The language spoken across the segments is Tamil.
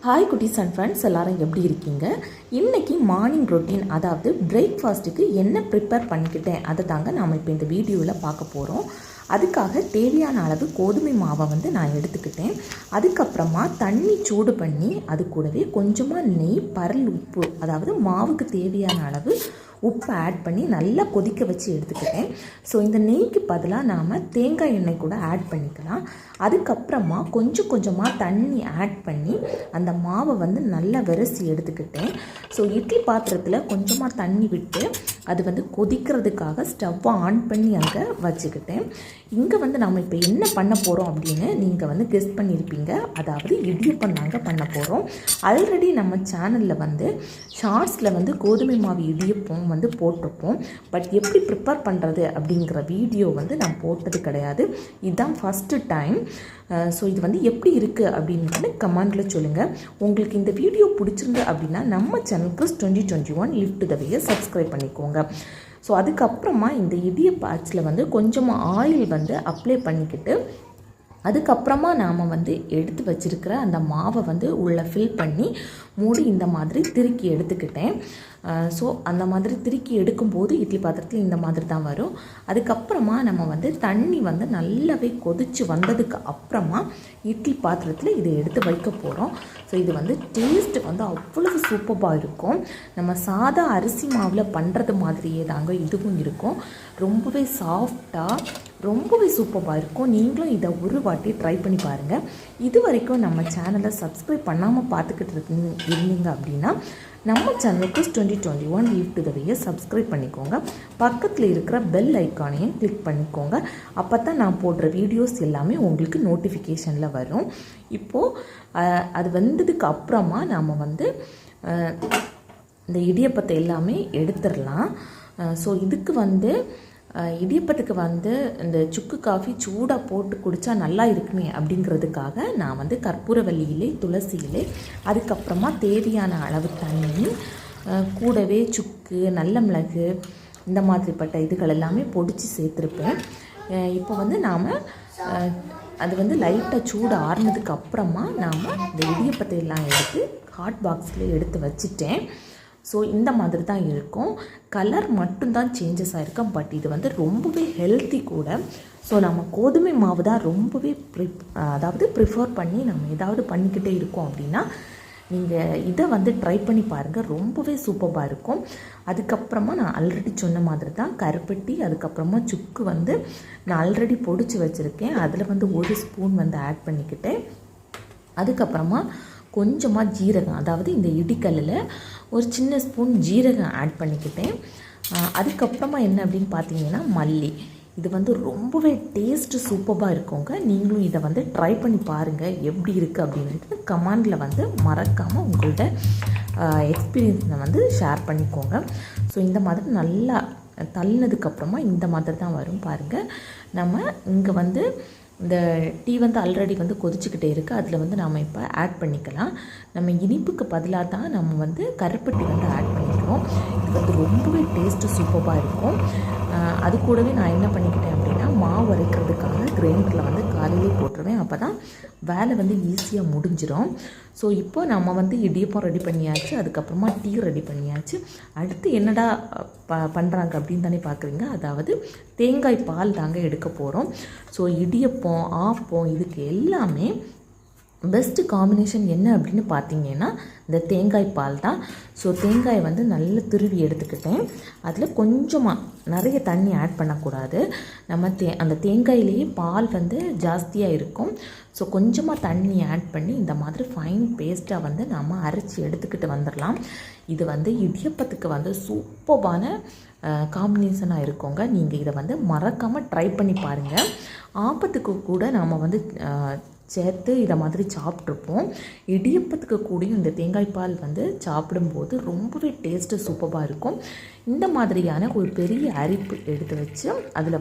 ஹாய் குட்டீஸ் அண்ட் ஃப்ரெண்ட்ஸ், எல்லோரும் எப்படி இருக்கீங்க? இன்றைக்கி மார்னிங் ரொட்டீன், அதாவது பிரேக்ஃபாஸ்ட்டுக்கு என்ன ப்ரிப்பேர் பண்ணிக்கிட்டேன் அதை தாங்க நாம் இப்போ இந்த வீடியோவில் பார்க்க போகிறோம். அதுக்காக தேவையான அளவு கோதுமை மாவை நான் எடுத்துக்கிட்டேன். அதுக்கப்புறமா தண்ணி சூடு பண்ணி அது கூடவே கொஞ்சமாக நெய், பரல் உப்பு, அதாவது மாவுக்கு தேவையான அளவு உப்பை ஆட் பண்ணி நல்லா கொதிக்க வச்சு எடுத்துக்கிட்டேன். ஸோ இந்த நெய்க்கு பதிலாக நாம் தேங்காய் எண்ணெய் கூட ஆட் பண்ணிக்கலாம். அதுக்கப்புறமா கொஞ்சம் கொஞ்சமாக தண்ணி ஆட் பண்ணி அந்த மாவை நல்லா விரசி எடுத்துக்கிட்டேன். ஸோ இட்லி பாத்திரத்தில் கொஞ்சமாக தண்ணி விட்டு அது கொதிக்கிறதுக்காக ஸ்டவ்வை ஆன் பண்ணி அங்கே வச்சுக்கிட்டேன். இங்கே நாம் இப்போ என்ன பண்ண போகிறோம் அப்படின்னு நீங்கள் கெஸ் பண்ணியிருப்பீங்க. அதாவது இடியப்பம் தாங்க பண்ண போகிறோம். ஆல்ரெடி நம்ம சேனலில் ஷார்ட்ஸில் கோதுமை மாவு இடியப்பம் போட்டிருப்போம். பட் எப்படி ப்ரிப்பேர் பண்ணுறது அப்படிங்கிற வீடியோ நான் போட்டது கிடையாது. இதுதான் ஃபஸ்ட்டு டைம். ஸோ இது எப்படி இருக்குது அப்படின்னு கமெண்டில் சொல்லுங்கள். உங்களுக்கு இந்த வீடியோ பிடிச்சிருந்து அப்படின்னா நம்ம சேனலுக்கு 2021 லிஃப்ட் த வேயை சப்ஸ்கிரைப் பண்ணிக்கோங்க. ஸோ அதுக்கப்புறமா இந்த இடியப்ப ஆச்சில் கொஞ்சமாக ஆயில் அப்ளை பண்ணிக்கிட்டு அதுக்கப்புறமா நாம் எடுத்து வச்சுருக்கிற அந்த மாவை உள்ளே ஃபில் பண்ணி மூடி இந்த மாதிரி திருக்கி எடுத்துக்கிட்டேன். ஸோ அந்த மாதிரி திருக்கி எடுக்கும்போது இட்லி பாத்திரத்தில் இந்த மாதிரி தான் வரும். அதுக்கப்புறமா நம்ம தண்ணி நல்லாவே கொதித்து வந்ததுக்கு அப்புறமா இட்லி பாத்திரத்தில் இதை எடுத்து வைக்க போகிறோம். ஸோ இது டேஸ்ட் அவ்வளவு சூப்பராக இருக்கும். நம்ம சாதா அரிசி மாவில் பண்ணுறது மாதிரியே தாங்க இதுவும் இருக்கும். ரொம்பவே சாஃப்டாக ரொம்பவே சூப்பராக இருக்கும். நீங்களும் இதை ஒரு வாட்டி ட்ரை பண்ணி பாருங்கள். இது வரைக்கும் நம்ம சேனலை சப்ஸ்கிரைப் பண்ணாமல் பார்த்துக்கிட்டு இருந்தீங்க அப்படின்னா நம்ம சேனலுக்கு 2021 லிஃப்ட் த வேயை சப்ஸ்கிரைப் பண்ணிக்கோங்க. பக்கத்தில் இருக்கிற பெல் ஐக்கானையும் கிளிக் பண்ணிக்கோங்க. அப்போ தான் நான் போடுற வீடியோஸ் எல்லாமே உங்களுக்கு நோட்டிஃபிகேஷனில் வரும். இப்போது அது வந்ததுக்கு அப்புறமா நாம் இந்த இடியப்பத்தை எல்லாமே எடுத்துடலாம். ஸோ இதுக்கு இடியப்பத்துக்கு இந்த சுக்கு காஃபி சூடாக போட்டு குடித்தா நல்லா இருக்குமே அப்படிங்கிறதுக்காக நான் கற்பூரவள்ளி இலை, துளசி இலை, அதுக்கப்புறமா தேவையான அளவு தண்ணி, கூடவே சுக்கு, நல்ல மிளகு, இந்த மாதிரிப்பட்ட இதுகள் எல்லாமே பொடிச்சு சேர்த்துருப்பேன். இப்போ நாம் அது லைட்டாக சூடு ஆறுனதுக்கு அப்புறமா நாம் இந்த இடியப்பத்தை எல்லாம் எடுத்து ஹாட் பாக்ஸில் எடுத்து வச்சுட்டேன். ஸோ இந்த மாதிரி தான் இருக்கும். கலர் மட்டும்தான் சேஞ்சஸ் ஆகிருக்கும். பட் இது ரொம்பவே ஹெல்த்தி கூட. ஸோ நம்ம கோதுமை மாவு தான் ரொம்பவே ப்ரிஃபர் பண்ணி நம்ம ஏதாவது பண்ணிக்கிட்டே இருக்கோம் அப்படின்னா நீங்கள் இதை ட்ரை பண்ணி பாருங்கள். ரொம்பவே சூப்பராக இருக்கும். அதுக்கப்புறமா நான் ஆல்ரெடி சொன்ன மாதிரி தான் கருப்பட்டி, அதுக்கப்புறமா சுக்கு நான் ஆல்ரெடி பொடிச்சு வச்சுருக்கேன். அதில் 1 ஸ்பூன் ஆட் பண்ணிக்கிட்டேன். அதுக்கப்புறமா கொஞ்சமாக ஜீரகம், அதாவது இந்த இடிக்கல்லில் ஒரு சின்ன ஸ்பூன் ஜீரகம் ஆட் பண்ணிக்கிட்டேன். அதுக்கப்புறமா என்ன அப்படின்னு பார்த்தீங்கன்னா மல்லி. இது ரொம்பவே டேஸ்ட்டு சூப்பராக இருக்குங்க. நீங்களும் இதை ட்ரை பண்ணி பாருங்கள் எப்படி இருக்குது அப்படின்ட்டு கமெண்டில் மறக்காமல் உங்கள்கிட்ட எக்ஸ்பீரியன்ஸை ஷேர் பண்ணிக்கோங்க. ஸோ இந்த மாதிரி நல்லா தள்ளினதுக்கப்புறமா இந்த மாதிரி தான் வரும் பாருங்கள். நம்ம இங்கே இந்த டீ ஆல்ரெடி கொதிச்சுக்கிட்டே இருக்குது. அதில் நாம் இப்போ ஆட் பண்ணிக்கலாம். நம்ம இனிப்புக்கு பதிலாக தான் நம்ம கருப்பட்டி ஆட் பண்ணிக்கிறோம். இது ரொம்பவே டேஸ்ட்டு சூப்பராக இருக்கும். அது கூடவே நான் என்ன பண்ணிக்கிட்டேன் அப்படின்னா மாவு அரைக்கிறதுக்காக கிரைண்டரில் காலையிலே போட்டுருவேன். அப்போ தான் வேலை ஈஸியாக முடிஞ்சிடும். ஸோ இப்போ நம்ம இடியப்பம் ரெடி பண்ணியாச்சு. அதுக்கப்புறமா டீ ரெடி பண்ணியாச்சு. அடுத்து என்னடா பண்ணுறாங்க அப்படின்னு தானே பார்க்குறீங்க. அதாவது தேங்காய் பால் தாங்க எடுக்க போகிறோம். ஸோ இடியப்பம், ஆப்பம் இதுக்கு எல்லாமே பெஸ்ட்டு காம்பினேஷன் என்ன அப்படின்னு பார்த்தீங்கன்னா இந்த தேங்காய் பால் தான். ஸோ தேங்காயை நல்லா துருவி எடுத்துக்கிட்டேன். அதில் கொஞ்சமாக, நிறைய தண்ணி ஆட் பண்ணக்கூடாது. நம்ம அந்த தேங்காயிலேயே பால் ஜாஸ்தியாக இருக்கும். ஸோ கொஞ்சமாக தண்ணி ஆட் பண்ணி இந்த மாதிரி ஃபைன் பேஸ்ட்டாக நாம் அரைச்சி எடுத்துக்கிட்டு வந்துடலாம். இது இடியப்பத்துக்கு சூப்பரான காம்பினேஷனாக இருக்குங்க. நீங்கள் இதை மறக்காமல் ட்ரை பண்ணி பாருங்கள். ஆப்பத்துக்கு கூட நாம் சேர்த்து இதை மாதிரி சாப்பிட்ருப்போம். இடியப்பத்துக்கு கூடயும் இந்த தேங்காய் பால் சாப்பிடும்போது ரொம்பவே டேஸ்ட்டு சூப்பராக இருக்கும். இந்த மாதிரியான ஒரு பெரிய அரிப்பு எடுத்து வச்சு அதில்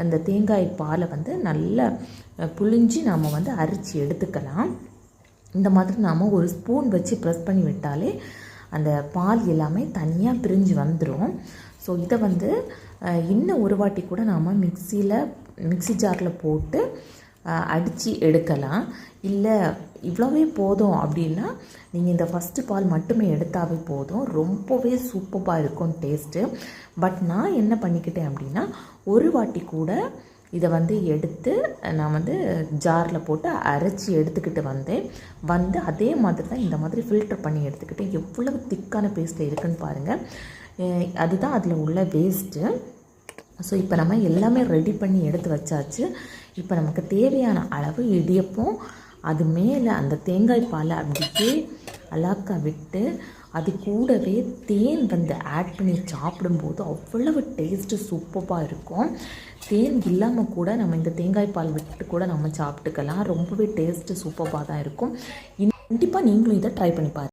அந்த தேங்காய் பாலை நல்லா புழிஞ்சி நாம் அரிச்சு எடுத்துக்கலாம். இந்த மாதிரி நாம் ஒரு ஸ்பூன் வச்சு ப்ரெஸ் பண்ணி விட்டாலே அந்த பால் எல்லாமே தனியாக பிரிஞ்சு வந்துடும். ஸோ இதை இன்னும் ஒரு வாட்டி கூட நாம் மிக்சி ஜாரில் போட்டு அடித்து எடுக்கலாம். இல்லை இவ்வளோவே போதும் அப்படின்னா நீங்கள் இந்த ஃபஸ்ட்டு பால் மட்டுமே எடுத்தாவே போதும். ரொம்பவே சூப்பராக இருக்கும் டேஸ்ட்டு. பட் நான் என்ன பண்ணிக்கிட்டேன் அப்படின்னா ஒரு வாட்டி கூட இதை வந்து எடுத்து நான் வந்து ஜாரில் போட்டு அரைச்சி எடுத்துக்கிட்டு வந்து அதே மாதிரி தான் இந்த மாதிரி ஃபில்டர் பண்ணி எடுத்துக்கிட்டேன். எவ்வளவு திக்கான பேஸ்ட்டில் இருக்குதுன்னு பாருங்கள். அதுதான் அதில் உள்ள வேஸ்ட்டு. ஸோ இப்போ நம்ம எல்லாமே ரெடி பண்ணி எடுத்து வச்சாச்சு. இப்போ நமக்கு தேவையான அளவு இடியப்பம் அது மேலே அந்த தேங்காய் பாலை அப்படியே அலாக்கா விட்டு அது கூடவே தேன் வந்து ஆட் பண்ணி சாப்பிடும்போது அவ்வளவு டேஸ்ட்டு சூப்பராக இருக்கும். தேன் இல்லாமல் கூட நம்ம இந்த தேங்காய் பால் விட்டு கூட நம்ம சாப்பிட்டுக்கலாம். ரொம்பவே டேஸ்ட்டு சூப்பராக தான் இருக்கும். கண்டிப்பாக நீங்களும் இதை ட்ரை பண்ணி பாருங்கள்.